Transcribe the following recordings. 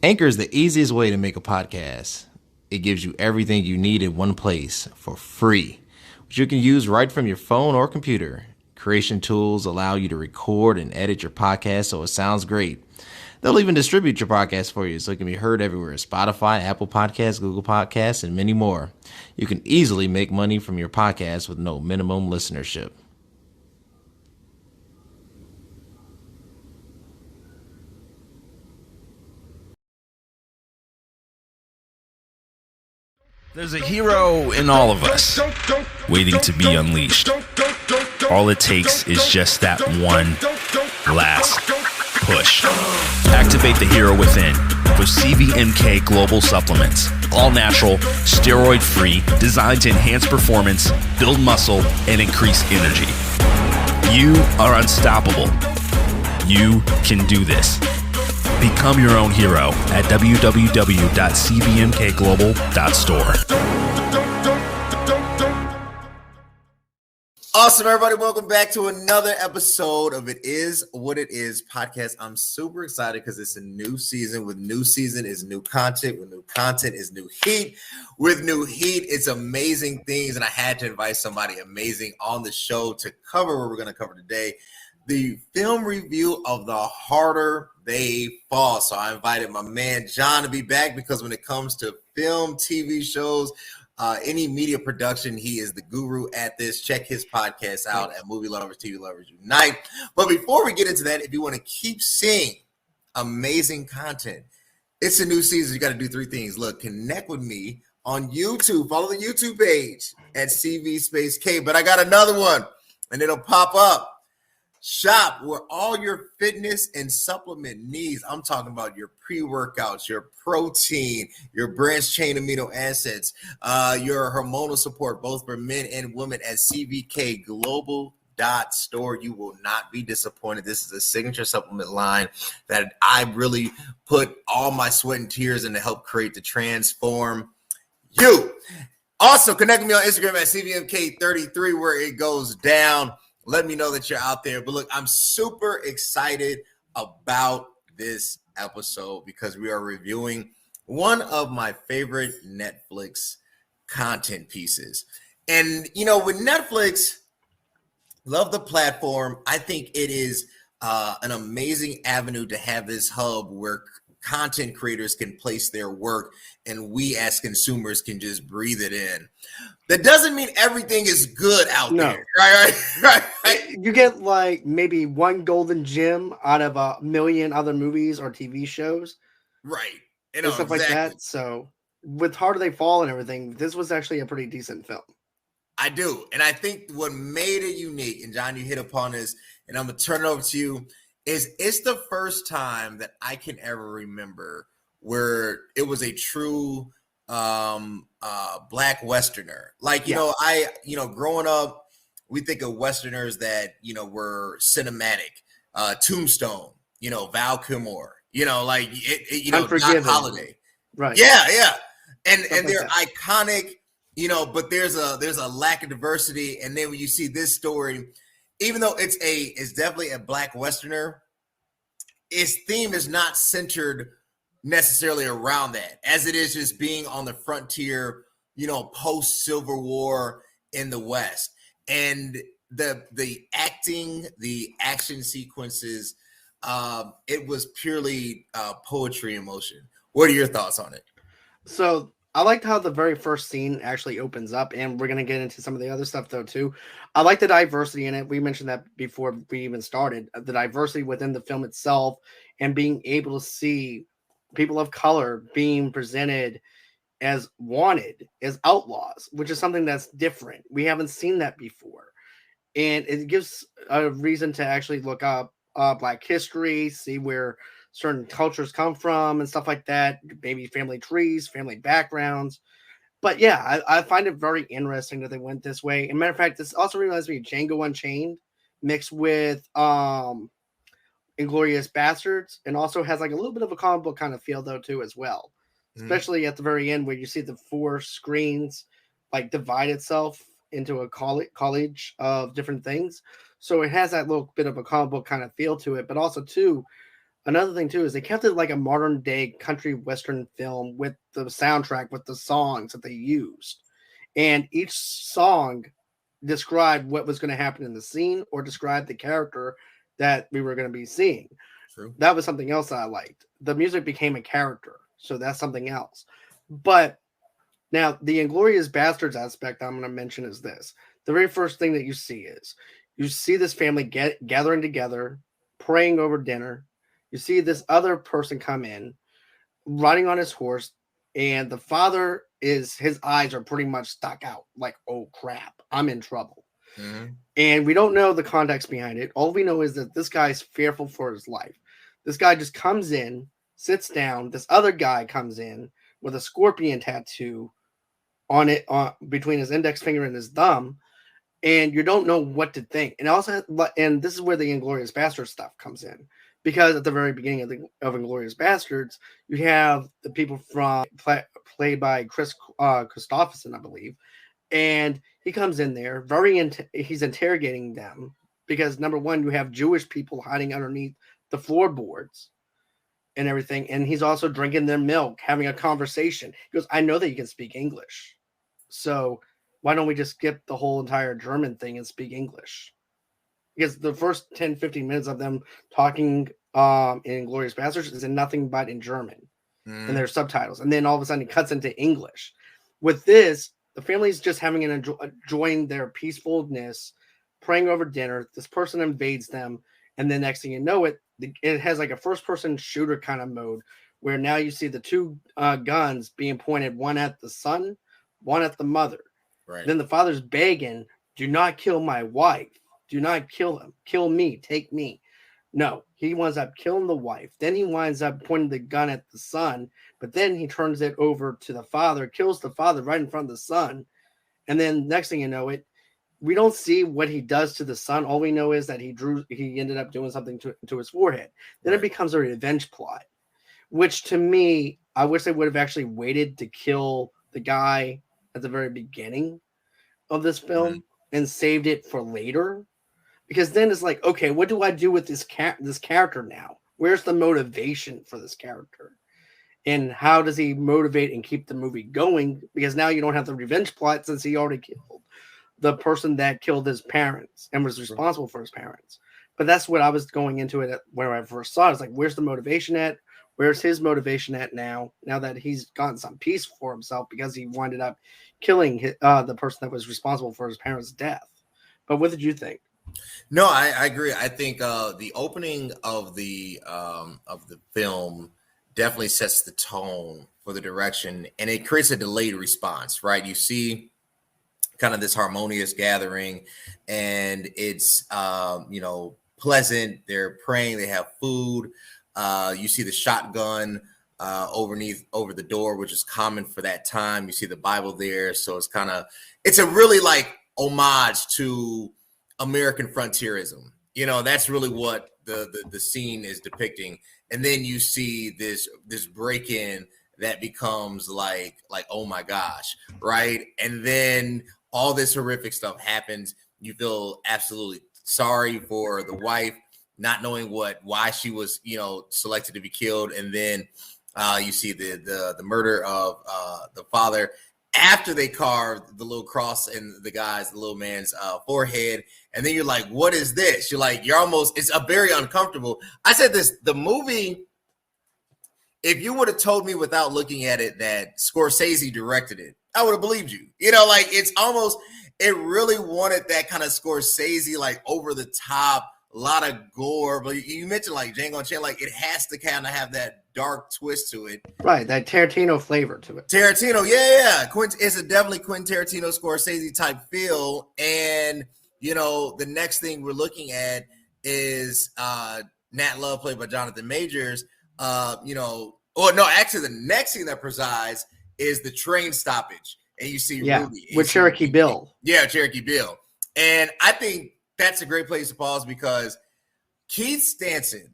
Anchor is the easiest way to make a podcast. It gives you everything you need in one place for free, which you can use right from your phone or computer. Creation tools allow you to record and edit your podcast so it sounds great. They'll even distribute your podcast for you so it can be heard everywhere: Spotify, Apple Podcasts, Google Podcasts, and many more. You can easily make money from your podcast with no minimum listenership. There's a hero in all of us, waiting to be unleashed. All it takes is just that one last push. Activate the hero within with CVMK Global Supplements. All natural, steroid-free, designed to enhance performance, build muscle, and increase energy. You are unstoppable. You can do this. Become your own hero at www.cvmkglobal.store. Awesome, everybody. Welcome back to another episode of It Is What It Is podcast. I'm super excited because it's a new season. With new season is new content. With new content is new heat. With new heat, it's amazing things. And I had to invite somebody amazing on the show to cover what we're going to cover today. The film review of The Harder They Fall. So I invited my man John to be back because when it comes to film, TV shows, any media production, he is the guru at this. Check his podcast out at Movieloverstvloversunite. But before we get into that, if you want to keep seeing amazing content, it's a new season. You got to do three things. Look, connect with me on YouTube. Follow the YouTube page at CV Space K. But I got another one, and it'll pop up. Shop where all your fitness and supplement needs. I'm talking about your pre-workouts, your protein, your branched chain amino acids, your hormonal support, both for men and women at CVK Global store. You will not be disappointed. This is a signature supplement line that I really put all my sweat and tears in to help create, to transform you. Also, connect with me on Instagram at CVMK33 where it goes down. Let me know that you're out there. But look, I'm super excited about this episode because we are reviewing one of my favorite Netflix content pieces. And, you know, with Netflix, love the platform. I think it is an amazing avenue to have this hub where content creators can place their work and we as consumers can just breathe it in. That doesn't mean everything is good out there. Right. You get like maybe one golden gem out of a million other movies or TV shows. Right. And stuff like that. So with Harder They Fall and everything, this was actually a pretty decent film. I do. And I think what made it unique, and John, you hit upon this, and I'm going to turn it over to you, is it's the first time that I can ever remember where it was a true black Westerner. Like, you know, growing up, we think of Westerners that, you know, were cinematic. Tombstone, you know, Val Kilmer, you know, like, Doc Holliday. Right. Yeah. And they're iconic, you know, but there's a lack of diversity. And then when you see this story, even though it's definitely a black Westerner, its theme is not centered necessarily around that, as it is just being on the frontier, you know, post Civil War in the West. And the acting, the action sequences, it was purely poetry in motion. What are your thoughts on it? So I liked how the very first scene actually opens up, and we're going to get into some of the other stuff though too. I like the diversity in it. We mentioned that before we even started, the diversity within the film itself and being able to see people of color being presented as wanted, as outlaws, which is something that's different. We haven't seen that before. And it gives a reason to actually look up Black history, see where certain cultures come from and stuff like that, maybe family trees, family backgrounds. But yeah, I find it very interesting that they went this way. And matter of fact, this also reminds me of Django Unchained mixed with Inglorious Bastards, and also has like a little bit of a comic book kind of feel though too as well. Especially at the very end where you see the four screens like divide itself into a college of different things. So it has that little bit of a comic book kind of feel to it, but also too, another thing too is they kept it like a modern day country western film with the soundtrack, with the songs that they used, and each song described what was going to happen in the scene or described the character that we were going to be seeing. True. That was something else that I liked. The music became a character, so that's something else. But now the Inglorious Bastards aspect I'm going to mention is this: the very first thing that you see this family gathering together, praying over dinner. You see this other person come in, riding on his horse, and the father his eyes are pretty much stuck out, like, oh crap, I'm in trouble. Mm-hmm. And we don't know the context behind it. All we know is that this guy's fearful for his life. This guy just comes in, sits down. This other guy comes in with a scorpion tattoo on it, between his index finger and his thumb, and you don't know what to think. And also, and this is where the Inglorious Bastards stuff comes in, because at the very beginning of Inglorious Bastards, you have the people from played by Chris Christopherson, I believe, and he comes in there he's interrogating them because, number one, you have Jewish people hiding underneath the floorboards and everything, and he's also drinking their milk, having a conversation. He goes, I know that you can speak English, so why don't we just skip the whole entire German thing and speak English? Because the first 10-15 minutes of them talking in Glorious Bastards is in nothing but in German, and there's subtitles, and then all of a sudden it cuts into English. With this, the family's just having enjoying their peacefulness, praying over dinner. This person invades them, and then next thing you know, it has like a first-person shooter kind of mode, where now you see the two guns being pointed, one at the son, one at the mother. Right. Then the father's begging, do not kill my wife. Do not kill him. Kill me. Take me. No, he winds up killing the wife. Then he winds up pointing the gun at the son, but then he turns it over to the father, kills the father right in front of the son. And then next thing you know, we don't see what he does to the son. All we know is that he ended up doing something to his forehead. Then It becomes a revenge plot, which to me, I wish they would have actually waited to kill the guy at the very beginning of this film and saved it for later. Because then it's like, okay, what do I do with this character now? Where's the motivation for this character? And how does he motivate and keep the movie going? Because now you don't have the revenge plot, since he already killed the person that killed his parents and was responsible for his parents. But that's what I was going into it where I first saw it. It's like, where's the motivation at? Where's his motivation at now that he's gotten some peace for himself, because he winded up killing the person that was responsible for his parents' death? But what did you think? No, I agree. I think the opening of the film definitely sets the tone for the direction, and it creates a delayed response, right? You see kind of this harmonious gathering, and it's pleasant. They're praying, they have food. You see the shotgun over the door, which is common for that time. You see the Bible there, so it's a really like homage to American frontierism. That's really what the scene is depicting. And then you see this break-in that becomes like oh my gosh, right? And then all this horrific stuff happens. You feel absolutely sorry for the wife, not knowing why she was selected to be killed. And then you see the murder of the father after they carved the little cross in the little man's forehead. And then you're like, what is this? It's a very uncomfortable. I said this, the movie, if you would have told me without looking at it that Scorsese directed it, I would have believed you. It's almost, it really wanted that kind of Scorsese, like over the top, a lot of gore. But you mentioned like Django Unchained, like it has to kind of have that dark twist to it. Right, that Tarantino flavor to it. Tarantino, yeah. It's a definitely Quentin Tarantino, Scorsese type feel. And, the next thing we're looking at is Nat Love, played by Jonathan Majors. Actually, the next thing that presides is the train stoppage. And you see Rudy. With Cherokee Bill. Yeah, Cherokee Bill. And I think that's a great place to pause, because Keith Stanson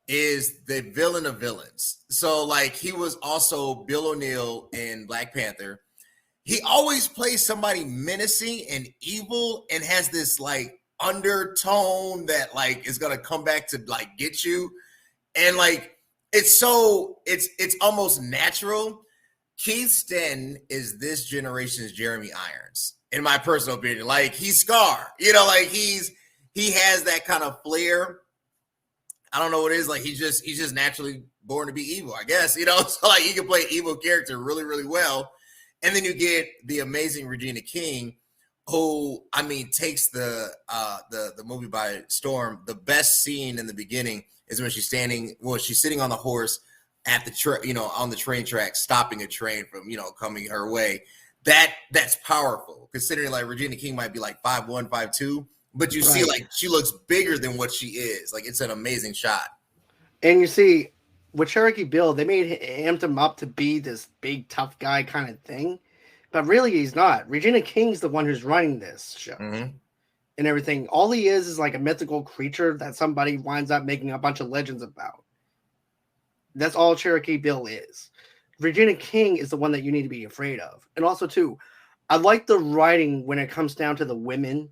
is the villain of villains. So, like, he was also Bill O'Neill in Black Panther. He always plays somebody menacing and evil and has this, like, undertone that, like, is going to come back to, like, get you. And like it's almost natural. Keith Stanton is this generation's Jeremy Irons, in my personal opinion. Like he's Scar, like he has that kind of flair. I don't know what it is. Like he's just naturally born to be evil, I guess. So like he can play evil character really, really well. And then you get the amazing Regina King, who takes the movie by storm. The best scene in the beginning is when she's sitting on the horse at the on the train track, stopping a train from coming her way. That's powerful, considering like Regina King might be like 5'1", 5'2", but you see like she looks bigger than what she is. Like it's an amazing shot. And you see with Cherokee Bill, they amped him up to be this big tough guy kind of thing, but really he's not. Regina King's the one who's running this show and everything. All he is like a mythical creature that somebody winds up making a bunch of legends about. That's all Cherokee Bill is. Regina King is the one that you need to be afraid of. And also, too, I like the writing when it comes down to the women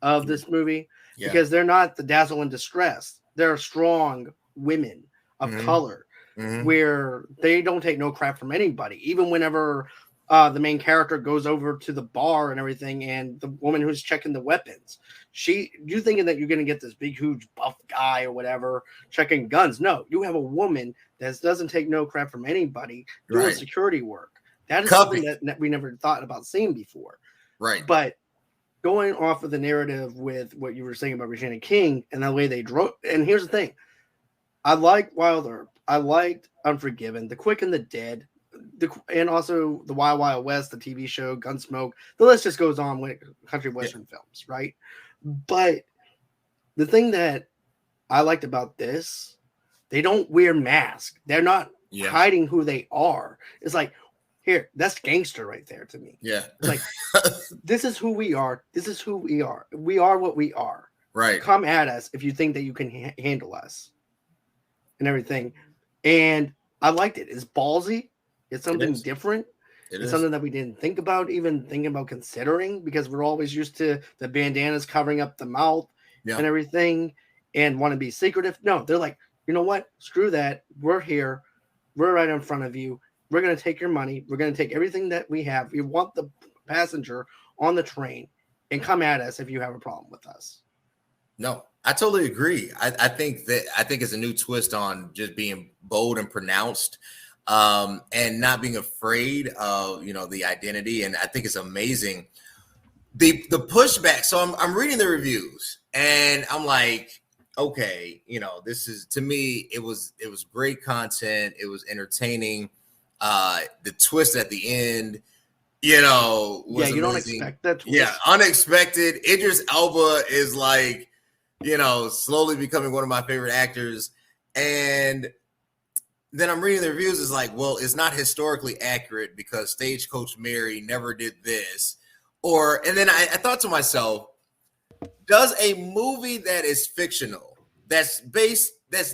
of this movie because they're not the dazzle and distress. They're strong women of color where they don't take no crap from anybody. Even whenever the main character goes over to the bar and everything, and the woman who's checking the weapons, you thinking that you're going to get this big, huge, buff guy or whatever checking guns. No, you have a woman that doesn't take no crap from anybody doing security work. That is something that we never thought about seeing before. Right. But going off of the narrative with what you were saying about Regina King and the way they drove, and here's the thing. I liked Wilder. I liked Unforgiven, The Quick and the Dead, and also the Wild Wild West, the TV show, Gunsmoke. The list just goes on with country western films, right? But the thing that I liked about this, they don't wear masks. They're not hiding who they are. It's like, here, that's gangster right there to me. Yeah. It's like, this is who we are. This is who we are. We are what we are. Right. Come at us if you think that you can handle us and everything. And I liked it. It's ballsy. It's something different. It's something that we didn't think about, even thinking about considering, because we're always used to the bandanas covering up the mouth and everything and want to be secretive. No, they're like, you know what? Screw that. We're here. We're right in front of you. We're going to take your money. We're going to take everything that we have. We want the passenger on the train and come at us if you have a problem with us. No, I totally agree. I think it's a new twist on just being bold and pronounced. And not being afraid of the identity, and I think it's amazing the pushback. So I'm reading the reviews, and I'm like, okay, this is, to me, it was great content. It was entertaining. The twist at the end, was you amazing. Don't expect that twist. Yeah, unexpected. Idris Elba is like, slowly becoming one of my favorite actors, and then I'm reading the reviews. It's like, well, it's not historically accurate because Stagecoach Mary never did this. And then I thought to myself, does a movie that is fictional, that's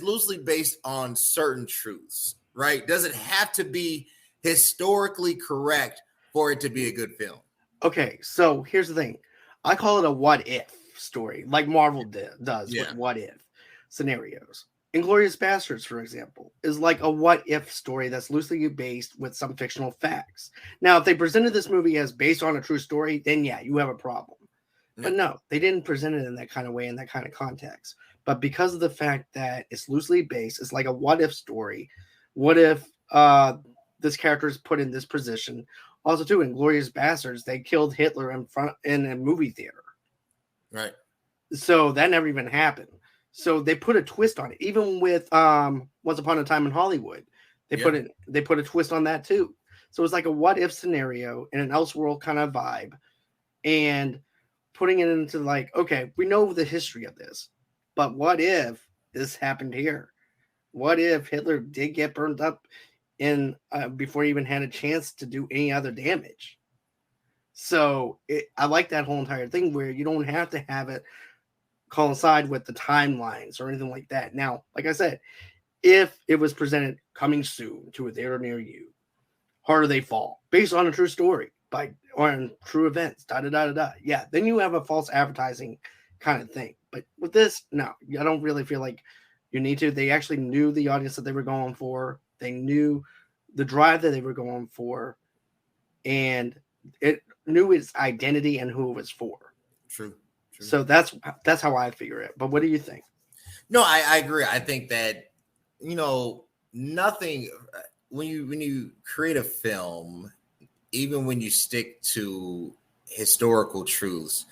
loosely based on certain truths, right? Does it have to be historically correct for it to be a good film? Okay, so here's the thing. I call it a what if story, like Marvel does with what if scenarios. Inglourious Basterds, for example, is like a what-if story that's loosely based with some fictional facts. Now, if they presented this movie as based on a true story, then you have a problem. But no, they didn't present it in that kind of way, in that kind of context. But because of the fact that it's loosely based, it's like a what-if story. What if this character is put in this position? Also, too, in Inglourious Basterds, they killed Hitler in a movie theater. Right. So that never even happened. So they put a twist on it, even with Once Upon a Time in Hollywood. They put a twist on that too. So it's like a what if scenario in an Elseworld kind of vibe, and putting it into like, okay, we know the history of this, but what if this happened here? What if Hitler did get burned up in before he even had a chance to do any other damage? So I like that whole entire thing where you don't have to have it coincide with the timelines or anything like that. Now, like I said, if it was presented coming soon to a theater near you, Harder They Fall, based on a true story or on true events, then you have a false advertising kind of thing. But with this, no, I don't really feel like You need to. They actually knew the audience that they were going for. They knew the drive that they were going for, and it knew its identity and who it was for. True. So that's how I figure it. But what do you think? No, I agree. I think that, nothing, when you create a film, even when you stick to historical truths,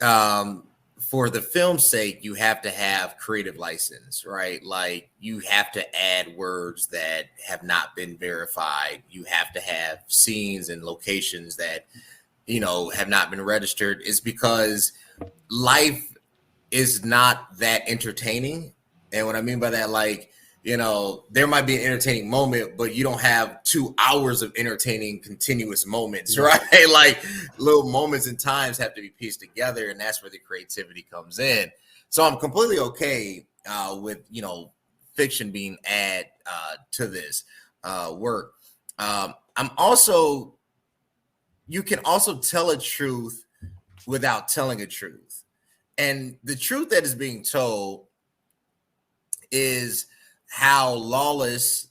for the film's sake, you have to have creative license, right? Like, you have to add words that have not been verified. You have to have scenes and locations that, have not been registered. Is because life is not that entertaining. And what I mean by that, like, there might be an entertaining moment, but you don't have 2 hours of entertaining continuous moments, right? Like, little moments and times have to be pieced together, and that's where the creativity comes in. So I'm completely okay with, fiction being added to this work. You can also tell a truth without telling a truth. And the truth that is being told is how lawless,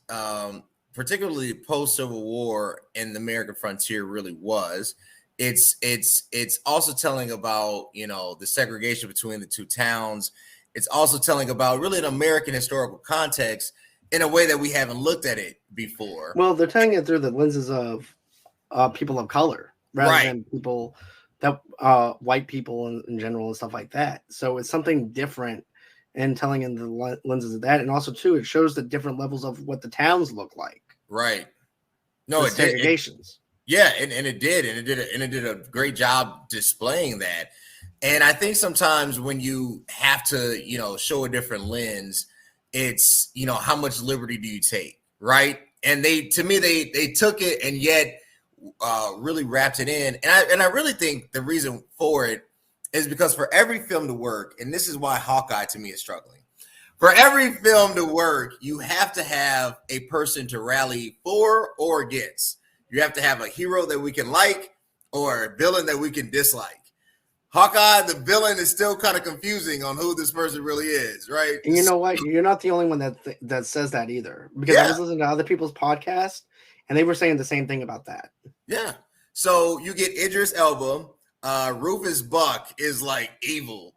particularly post-Civil War and the American frontier, really was. It's also telling about, the segregation between the two towns. It's also telling about really an American historical context in a way that we haven't looked at it before. Well, they're telling it through the lenses of people of color rather than people that white people in general and stuff like that. So it's something different and telling in the lenses of that. And also, too, it shows the different levels of what the towns look like. Right. No, it did. And it did a great job displaying that. And I think sometimes when you have to, show a different lens, it's, how much liberty do you take, right? And they took it and yet really wrapped it in. And I really think the reason for it is because for every film to work, and this is why Hawkeye to me is struggling. For every film to work, you have to have a person to rally for or against. You have to have a hero that we can like or a villain that we can dislike. Hawkeye, the villain, is still kind of confusing on who this person really is, right? And you know what? You're not the only one that says that either. Because I was listening to other people's podcasts, and they were saying the same thing about that. Yeah. So you get Idris Elba. Rufus Buck is like evil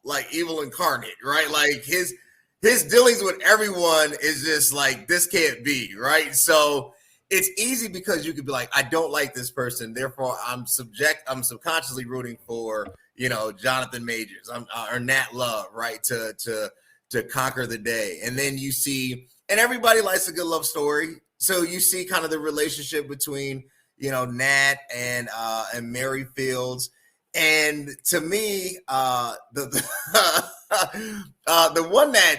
incarnate, right? Like his dealings with everyone is just like, this can't be, right? So it's easy because you could be like, I don't like this person, therefore I'm subconsciously rooting for, Jonathan Majors or Nat Love, right? To conquer the day. And then you see, and everybody likes a good love story. So you see kind of the relationship between, Nat and Mary Fields. And to me, the one that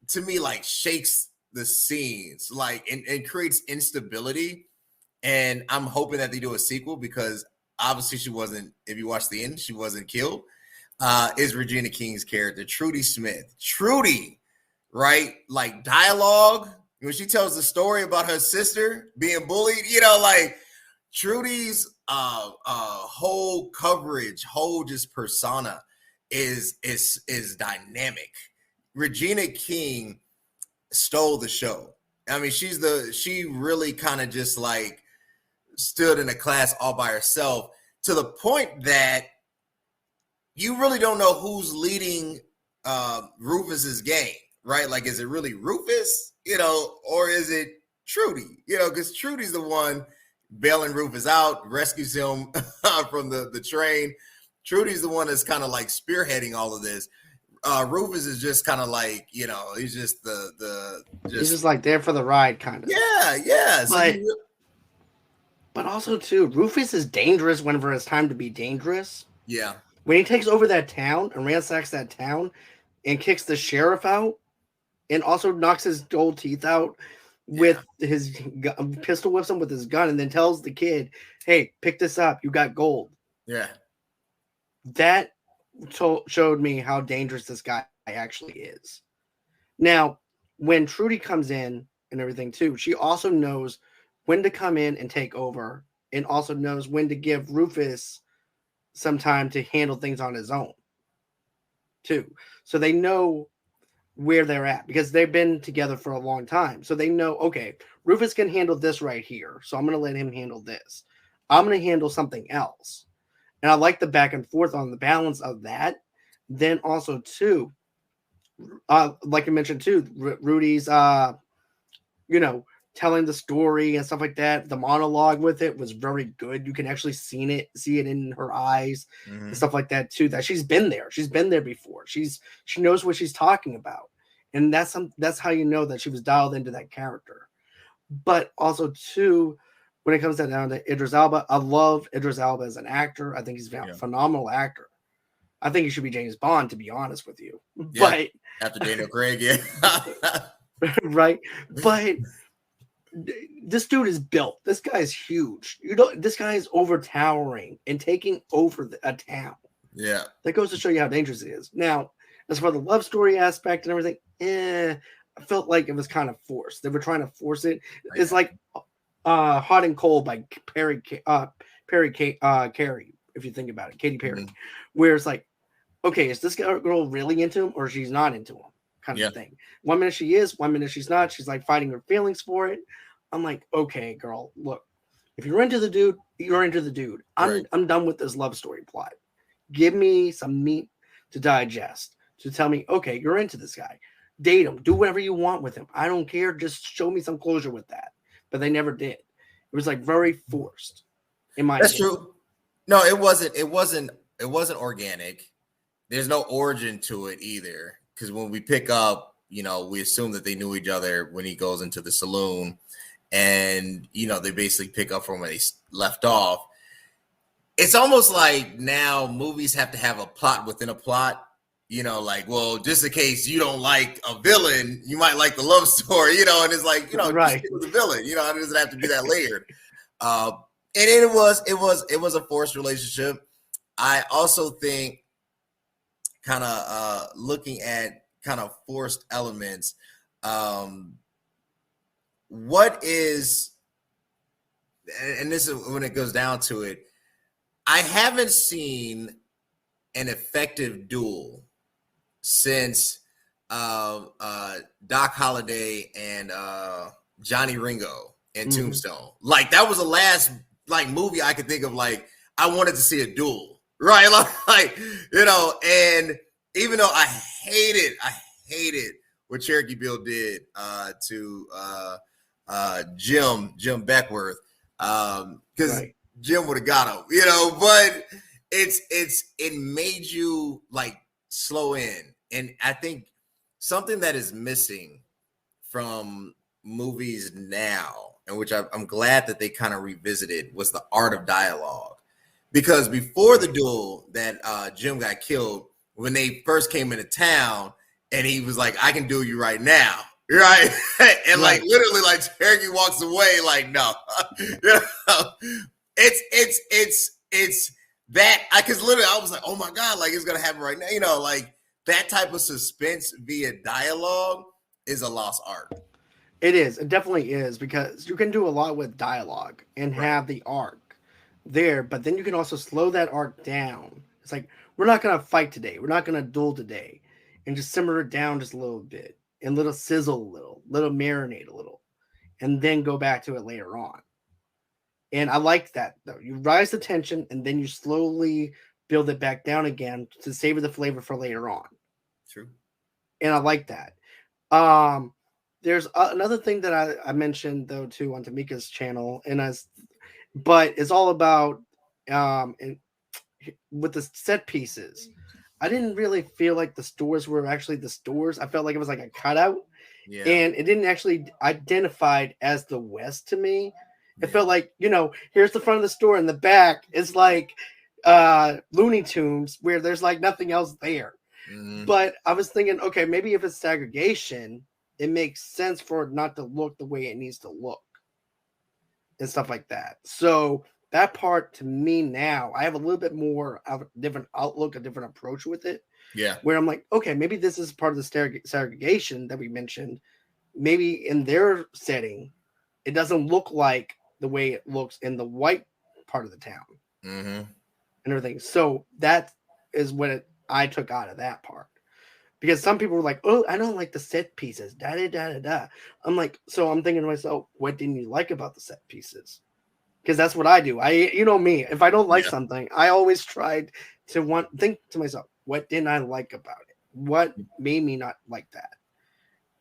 to me like shakes the scenes, like and creates instability. And I'm hoping that they do a sequel because obviously she wasn't. If you watch the end, she wasn't killed. Is Regina King's character, Trudy Smith? Trudy, right? Like dialogue when she tells the story about her sister being bullied. Like Trudy's whole coverage, whole just persona is dynamic. Regina King stole the show. I mean, she really kind of just like stood in a class all by herself to the point that you really don't know who's leading Rufus's game, right? Like, is it really Rufus, or is it Trudy? Because Trudy's the one bailing Rufus out, rescues him from the train. Trudy's the one that's kind of like spearheading all of this. Rufus is just kind of like, he's just he's just like there for the ride, kind of. Yeah. So but also too, Rufus is dangerous whenever it's time to be dangerous. Yeah. When he takes over that town and ransacks that town and kicks the sheriff out and also knocks his gold teeth out with his pistol, whips him with his gun, and then tells the kid, hey, pick this up. You got gold. Yeah. That showed me how dangerous this guy actually is. Now, when Trudy comes in and everything too, she also knows when to come in and take over and also knows when to give Rufus some time to handle things on his own too. So they know where they're at because they've been together for a long time. So they know, okay, Rufus can handle this right here. So I'm going to let him handle this. I'm going to handle something else. And I like the back and forth on the balance of that. Then also, too, like I mentioned, too, Rudy's, telling the story and stuff like that. The monologue with it was very good. You can actually see it in her eyes and stuff like that, too, that she's been there. She's been there before. She knows what she's talking about. And that's how you know that she was dialed into that character. But also, too, when it comes down to Idris Elba, I love Idris Elba as an actor. I think he's a phenomenal actor. I think he should be James Bond, to be honest with you. Yeah, but after Daniel Craig, yeah. Right. But this dude is built. This guy is huge. This guy is overtowering and taking over a town. Yeah. That goes to show you how dangerous he is. Now, as for the love story aspect and everything, I felt like it was kind of forced. They were trying to force it. It's like Hot and Cold by Perry Carey, if you think about it, Katy Perry, where it's like, okay, is this girl really into him or she's not into him? Kind of thing. 1 minute she is, 1 minute she's not. She's like fighting her feelings for it. I'm like, okay, girl, look, if you're into the dude, you're into the dude. I'm done with this love story plot. Give me some meat to digest to tell me, okay, you're into this guy. Date him. Do whatever you want with him. I don't care. Just show me some closure with that. But they never did. It was like very forced. In my That's opinion. true. No, it wasn't organic. There's no origin to it either. Because when we pick up, we assume that they knew each other when he goes into the saloon. And, they basically pick up from where they left off. It's almost like now movies have to have a plot within a plot. Well, just in case you don't like a villain, you might like the love story, and it's like, right. Just stick with the villain, it doesn't have to be that layered. And it was a forced relationship. I also think kind of looking at kind of forced elements, what is, and this is when it goes down to it, I haven't seen an effective duel since Doc Holliday and Johnny Ringo and Tombstone. Like that was the last movie I could think of. Like I wanted to see a duel, right? And even though I hated what Cherokee Bill did to Jim Beckworth, because Jim would have got him, but it made you like slow in. And I think something that is missing from movies now, and which I'm glad that they kind of revisited, was the art of dialogue. Because before the duel that Jim got killed, when they first came into town, and he was like, "I can duel you right now." Right. And like literally like Cherokee walks away like, no. It's that because literally I was like, oh my God, like it's gonna happen right now. Like that type of suspense via dialogue is a lost art. It is. It definitely is, because you can do a lot with dialogue and have the arc there, but then you can also slow that arc down. It's like, we're not gonna fight today, we're not gonna duel today, and just simmer it down just a little bit. And little sizzle a little marinate a little, and then go back to it later on. And I like that, though. You rise the tension, and then you slowly build it back down again to savor the flavor for later on. True. And I like that. There's another thing that I mentioned, though, too, on Tamika's channel, but it's all about with the set pieces. I didn't really feel like the stores were actually the stores. I felt like it was like a cutout, and it didn't actually identified as the West to me. It felt like, here's the front of the store, and the back is like Looney Tunes, where there's like nothing else there. But I was thinking, okay, maybe if it's segregation, it makes sense for it not to look the way it needs to look and stuff like that. So that part, to me now, I have a little bit more of a different outlook, a different approach with it. Yeah. Where I'm like, okay, maybe this is part of the segregation that we mentioned. Maybe in their setting, it doesn't look like the way it looks in the white part of the town and everything. So that is what I took out of that part. Because some people were like, "Oh, I don't like the set pieces." Da da da da da. I'm like, so I'm thinking to myself, what didn't you like about the set pieces? Because that's what I do. You know me. If I don't like something, I always tried to think to myself, what didn't I like about it? What made me not like that?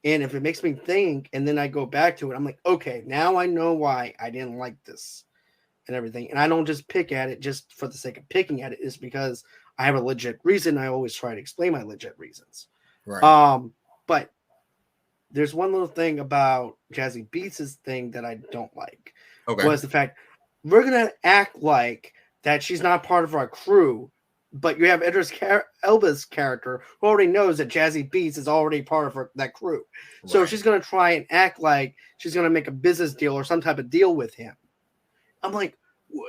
And if it makes me think, and then I go back to it, I'm like, okay, now I know why I didn't like this and everything. And I don't just pick at it just for the sake of picking at it. It's because I have a legit reason. I always try to explain my legit reasons. Right. But there's one little thing about Jazzy Beats' thing that I don't like. Okay. Was the fact we're gonna act like that she's not part of our crew, but you have Idris Elba's character who already knows that Jazzy Beats is already part of that crew. So she's gonna try and act like she's gonna make a business deal or some type of deal with him. I'm like,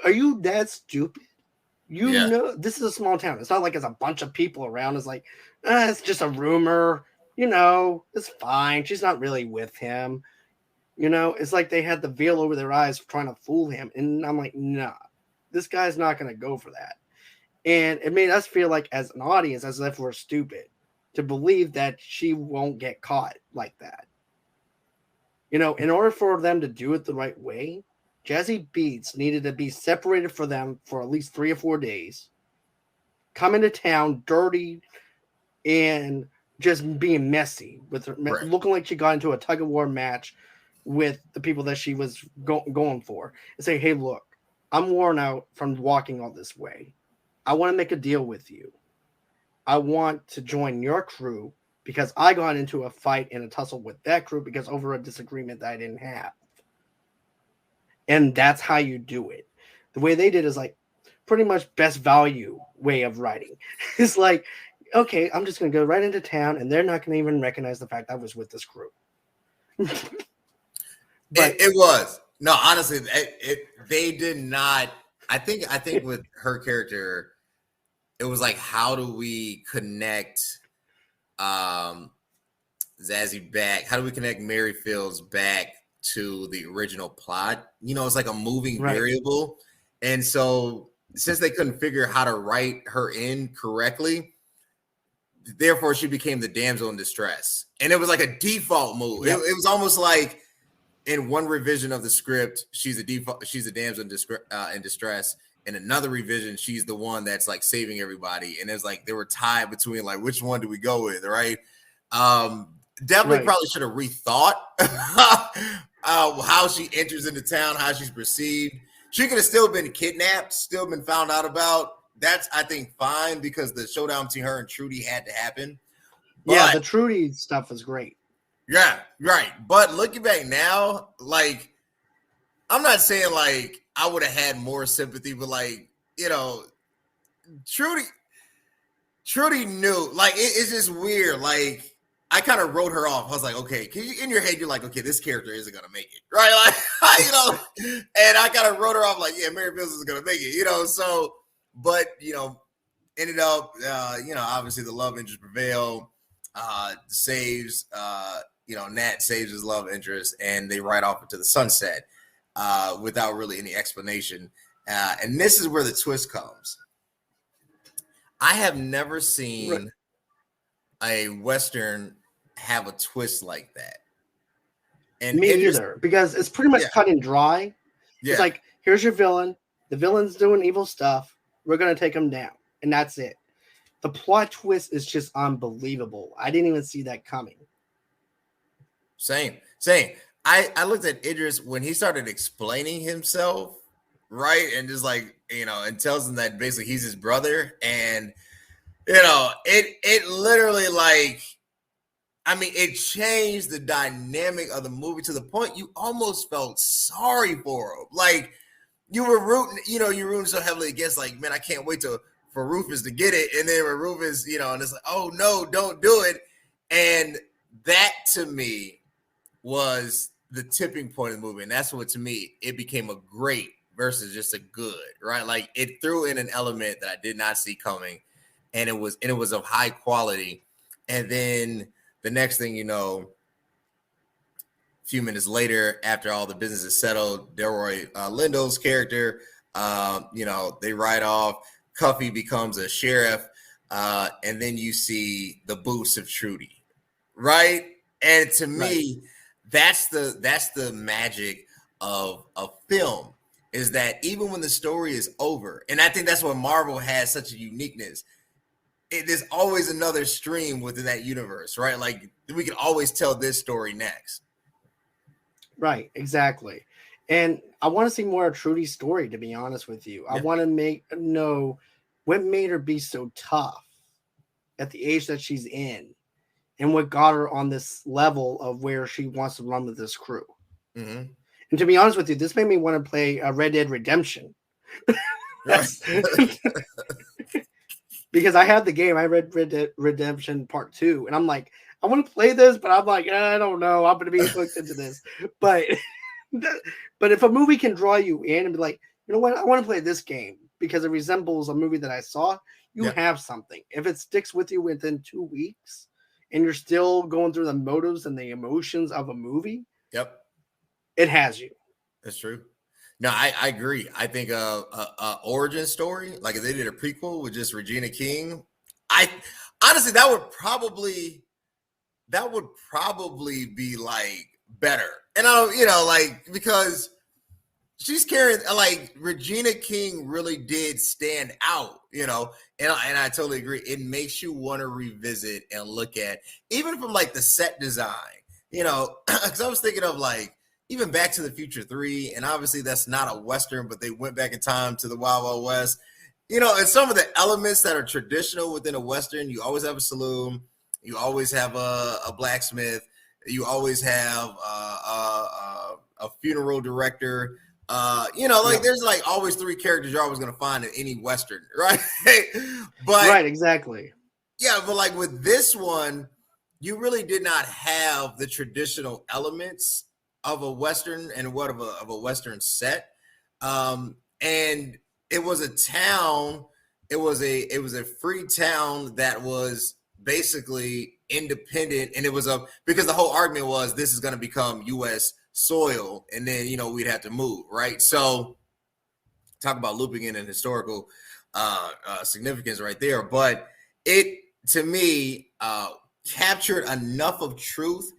are you that stupid? You know, this is a small town. It's not like it's a bunch of people around. It's like, it's just a rumor. You know, it's fine. She's not really with him. You know, it's like they had the veil over their eyes trying to fool him. And I'm like, nah, this guy's not going to go for that. And it made us feel like, as an audience, as if we're stupid to believe that she won't get caught like that. You know, in order for them to do it the right way, Jazzy Beats needed to be separated for them for at least 3 or 4 days, come into town dirty and just being messy with her, looking like she got into a tug of war match with the people that she was going for, and say, hey, look, I'm worn out from walking all this way. I want to make a deal with you. I want to join your crew because I got into a fight and a tussle with that crew because over a disagreement that I didn't have. And that's how you do it. The way they did is like pretty much best value way of writing. It's like, okay, I'm just going to go right into town and they're not going to even recognize the fact I was with this crew. But it was. No, honestly, they did not. I think with her character, it was like, how do we connect Zazzy back? How do we connect Mary Fields back to the original plot? You know, it's like a moving variable. And so since they couldn't figure how to write her in correctly, therefore she became the damsel in distress. And it was like a default move. Yep. It was almost like in one revision of the script, she's a damsel in distress. In another revision, she's the one that's like saving everybody. And it's like they were tied between like, which one do we go with, right? Definitely probably should have rethought how she enters into town, how she's perceived. She could have still been kidnapped, still been found out about. That's, I think, fine because the showdown between her and Trudy had to happen. But, yeah, the Trudy stuff was great. Yeah, right. But looking back now, like, I'm not saying like I would have had more sympathy, but like, you know, Trudy knew. Like, it's just weird. Like, I kind of wrote her off. I was like, okay, in your head, you're like, okay, this character isn't gonna make it, right? Like, you know, and I kind of wrote her off like, yeah, Mary Fields is gonna make it, you know. So, but you know, ended up, you know, obviously the love interest prevailed, saves, you know, Nat saves his love interest, and they ride off into the sunset without really any explanation. And this is where the twist comes. I have never seen a Western have a twist like that. And me either, because it's pretty much cut and dry. Yeah. It's like, here's your villain. The villain's doing evil stuff. We're going to take him down. And that's it. The plot twist is just unbelievable. I didn't even see that coming. Same. I looked at Idris when he started explaining himself, right? And just like, you know, and tells him that basically he's his brother. And, you know, it literally, like, I mean, it changed the dynamic of the movie to the point you almost felt sorry for him. Like, you were rooting, you know, you're rooting so heavily against, like, man, I can't wait for Rufus to get it. And then when Rufus, you know, and it's like, oh, no, don't do it. And that, to me, was the tipping point of the movie. And that's what, to me, it became a great versus just a good, right? Like, it threw in an element that I did not see coming. And it was of high quality. And then the next thing you know, a few minutes later, after all the business is settled, Delroy Lindo's character, you know, they ride off. Cuffy becomes a sheriff. and then you see the boots of Trudy, right? And to me, that's the magic of film, is that even when the story is over, and I think that's what Marvel has such a uniqueness. There's always another stream within that universe, right? Like we can always tell this story next. Right, exactly. And I want to see more of Trudy's story, to be honest with you. I want to know what made her be so tough at the age that she's in, and what got her on this level of where she wants to run with this crew. Mm-hmm. And to be honest with you, this made me want to play Red Dead Redemption. Because I had the game, I read Red Dead Redemption Part 2, and I'm like, I want to play this, but I'm like, I don't know, I'm going to be hooked into this. But if a movie can draw you in and be like, you know what, I want to play this game because it resembles a movie that I saw, you have something. If it sticks with you within 2 weeks and you're still going through the motives and the emotions of a movie, it has you. That's true. No, I agree. I think a origin story, like if they did a prequel with just Regina King, honestly that would probably be like better. And like, because she's carrying, like, Regina King really did stand out, and I totally agree. It makes you want to revisit and look at, even from like the set design, because I was thinking of like even Back to the Future 3, and obviously that's not a Western, but they went back in time to the Wild Wild West, and some of the elements that are traditional within a Western. You always have a saloon, you always have a blacksmith, you always have a funeral director. There's like always 3 characters you're always going to find in any Western, right? But exactly. Yeah, but like with this one, you really did not have the traditional elements of a Western and of a Western set. And it was a town, it was a free town that was basically independent, and it was because the whole argument was this is going to become U.S. soil, and then we'd have to move, right? So talk about looping in an historical significance right there. But it, to me, captured enough of truth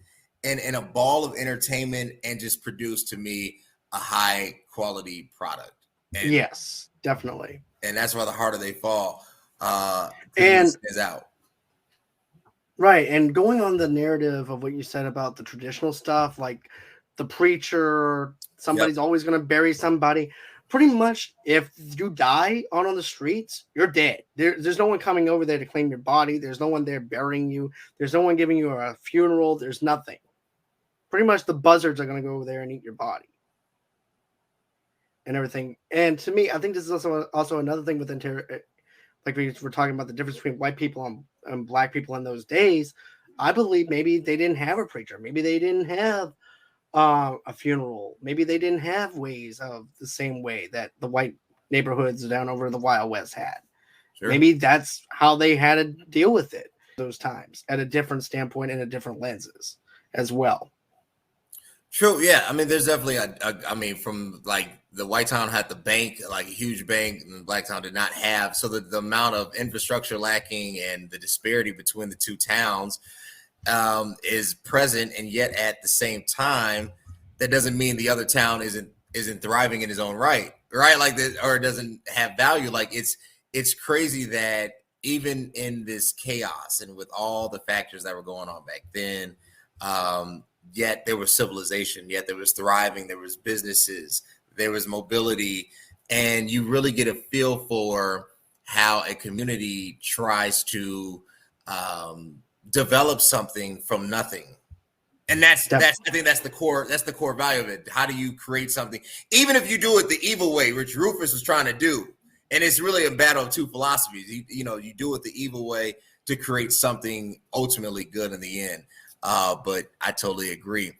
and a ball of entertainment, and just produced, to me, a high quality product. And, yes, definitely. And that's why The Harder They Fall is out. Right. And going on the narrative of what you said about the traditional stuff, like the preacher, somebody's always going to bury somebody. Pretty much, if you die on the streets, you're dead. There's no one coming over there to claim your body. There's no one there burying you. There's no one giving you a funeral. There's nothing. Pretty much the buzzards are going to go over there and eat your body and everything. And to me, I think this is also another thing with like we were talking about the difference between white people and black people in those days. I believe maybe they didn't have a preacher. Maybe they didn't have a funeral. Maybe they didn't have ways of the same way that the white neighborhoods down over the Wild West had. Sure. Maybe that's how they had to deal with it those times, at a different standpoint and a different lenses as well. True. Yeah. I mean, there's definitely from like the white town had the bank, like a huge bank, and the black town did not have. So the amount of infrastructure lacking and the disparity between the two towns is present. And yet at the same time, that doesn't mean the other town isn't thriving in its own right. Like that, or it doesn't have value. Like it's crazy that even in this chaos and with all the factors that were going on back then, yet there was civilization, yet there was thriving, there was businesses, there was mobility, and you really get a feel for how a community tries to develop something from nothing. And I think that's the core value of it. How do you create something, even if you do it the evil way, which Rufus was trying to do? And it's really a battle of two philosophies. You do it the evil way to create something ultimately good in the end. But I totally agree.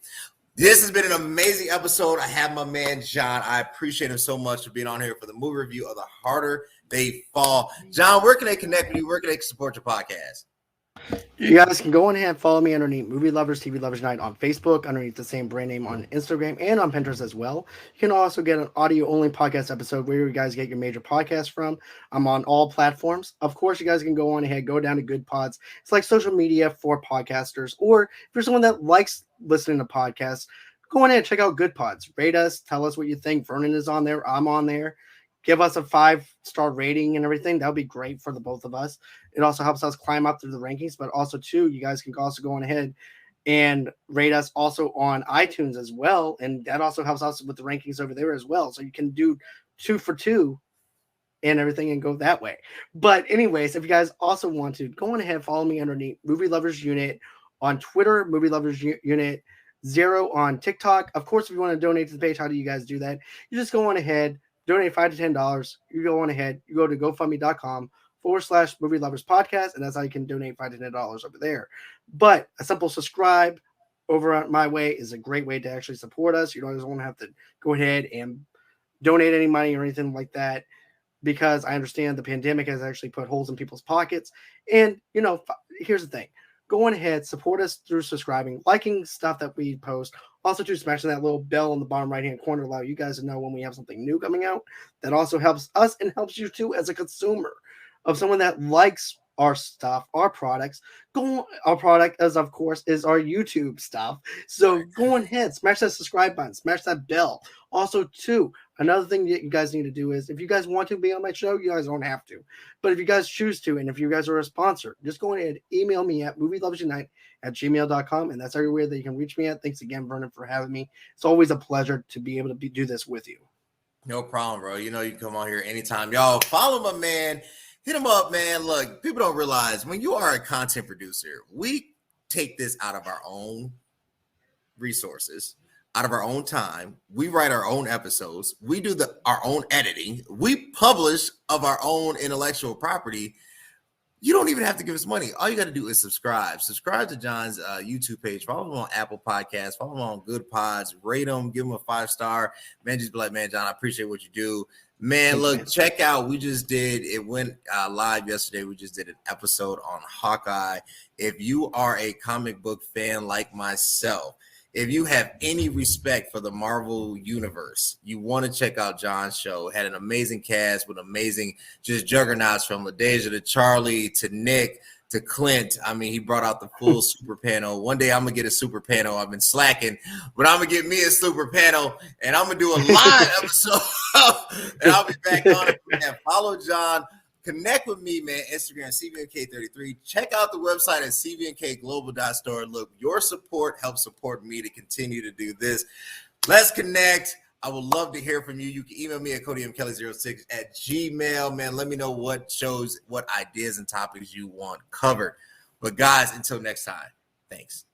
This has been an amazing episode. I have my man, John. I appreciate him so much for being on here for the movie review of The Harder They Fall. John, where can they connect with you? Where can they support your podcast? You guys can go on ahead and follow me underneath Movie Lovers TV Lovers Night on Facebook, underneath the same brand name on Instagram and on Pinterest as well. You can also get an audio only podcast episode where you guys get your major podcasts from. I'm on all platforms. Of course, you guys can go on ahead, go down to Good Pods. It's like social media for podcasters, or if you're someone that likes listening to podcasts, go on ahead and check out Good Pods. Rate us, tell us what you think. Vernon is on there, I'm on there. Give us a 5-star rating and everything. That would be great for the both of us. It also helps us climb up through the rankings, but also too, you guys can also go on ahead and rate us also on iTunes as well. And that also helps us with the rankings over there as well. So you can do 2 for 2 and everything and go that way. But anyways, if you guys also want to, go on ahead, follow me underneath Movie Lovers Unit on Twitter, Movie Lovers Unit 0 on TikTok. Of course, if you want to donate to the page, how do you guys do that? You just go on ahead, donate $5 to $10. You go on ahead, you go to GoFundMe.com/Movie Lovers Podcast, and that's how you can donate $5 to $10 over there. But a simple subscribe over at my way is a great way to actually support us. You don't always want to have to go ahead and donate any money or anything like that, because I understand the pandemic has actually put holes in people's pockets. And, here's the thing. Go on ahead, support us through subscribing, liking stuff that we post. Also, to smashing that little bell in the bottom right-hand corner, allow you guys to know when we have something new coming out. That also helps us and helps you too as a consumer of someone that likes our stuff, our products. Our product, as of course, is our YouTube stuff. So go on ahead, smash that subscribe button, smash that bell. Also, too, another thing that you guys need to do is, if you guys want to be on my show, you guys don't have to. But if you guys choose to, and if you guys are a sponsor, just go ahead, email me at movielovesunite@gmail.com, and that's everywhere that you can reach me at. Thanks again, Vernon, for having me. It's always a pleasure to be able to do this with you. No problem, bro. You can come on here anytime. Y'all follow my man. Hit him up, man. Look, people don't realize when you are a content producer, we take this out of our own resources, out of our own time. We write our own episodes. We do our own editing. We publish of our own intellectual property. You don't even have to give us money. All you got to do is subscribe. Subscribe to John's YouTube page. Follow him on Apple Podcasts. Follow him on Good Pods. Rate him. Give him a 5-star. Man, just be like, man, John, I appreciate what you do. Man, look, check out. It went live yesterday. We just did an episode on Hawkeye. If you are a comic book fan like myself, if you have any respect for the Marvel universe, you want to check out John's show. Had an amazing cast with amazing just juggernauts, from LaDeja to Charlie to Nick to Clint. I mean, he brought out the full super panel. One day I'm going to get a super panel. I've been slacking, but I'm going to get me a super panel, and I'm going to do a live episode, and I'll be back on it. Man, follow John. Connect with me, man. Instagram, CVNK33. Check out the website at cvnkglobal.store. Look, your support helps support me to continue to do this. Let's connect. I would love to hear from you. You can email me at CodyMKelly06@gmail. Man, let me know what shows, what ideas and topics you want covered. But guys, until next time, thanks.